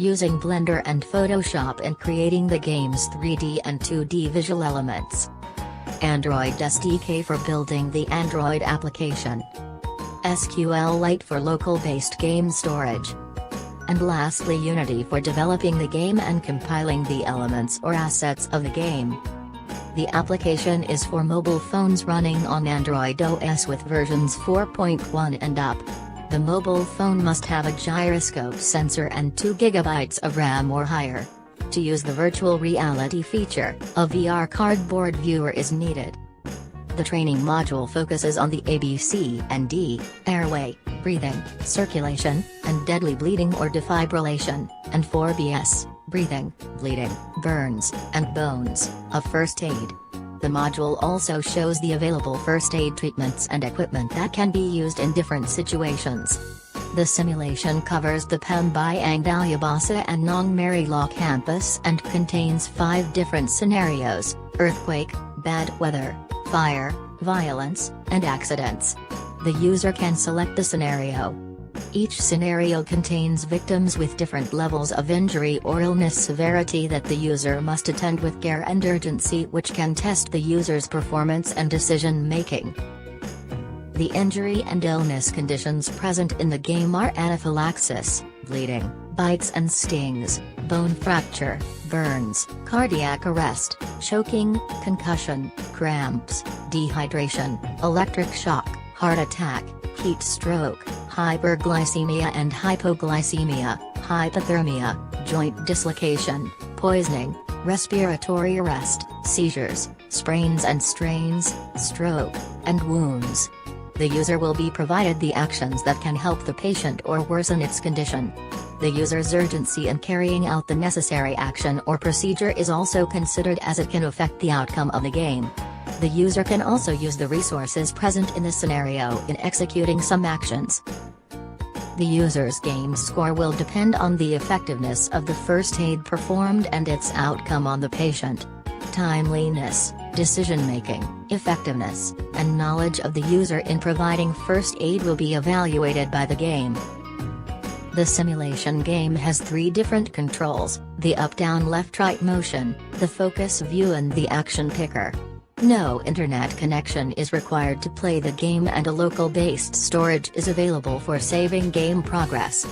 using Blender and Photoshop in creating the game's 3D and 2D visual elements. Android SDK for building the Android application. SQLite for local-based game storage. And lastly Unity for developing the game and compiling the elements or assets of the game. The application is for mobile phones running on Android OS with versions 4.1 and up. The mobile phone must have a gyroscope sensor and 2 GB of RAM or higher. To use the virtual reality feature, a VR cardboard viewer is needed. The training module focuses on the ABCD, airway, breathing, circulation, and deadly bleeding or defibrillation, and 4BS, breathing, bleeding, burns, and bones, of first aid. The module also shows the available first aid treatments and equipment that can be used in different situations. The simulation covers the Pembayang Dalubhasa and Nong Mary Law campus and contains 5 different scenarios: earthquake, bad weather, fire, violence, and accidents. The user can select the scenario. Each scenario contains victims with different levels of injury or illness severity that the user must attend with care and urgency, which can test the user's performance and decision-making. The injury and illness conditions present in the game are anaphylaxis, bleeding, bites and stings, bone fracture, burns, cardiac arrest, choking, concussion, cramps, dehydration, electric shock, heart attack, heat stroke, hyperglycemia and hypoglycemia, hypothermia, joint dislocation, poisoning, respiratory arrest, seizures, sprains and strains, stroke, and wounds. The user will be provided the actions that can help the patient or worsen its condition. The user's urgency in carrying out the necessary action or procedure is also considered, as it can affect the outcome of the game. The user can also use the resources present in the scenario in executing some actions. The user's game score will depend on the effectiveness of the first aid performed and its outcome on the patient. Timeliness, decision-making, effectiveness, and knowledge of the user in providing first aid will be evaluated by the game. The simulation game has 3 different controls: the up-down left-right motion, the focus view and the action picker. No internet connection is required to play the game and a local-based storage is available for saving game progress.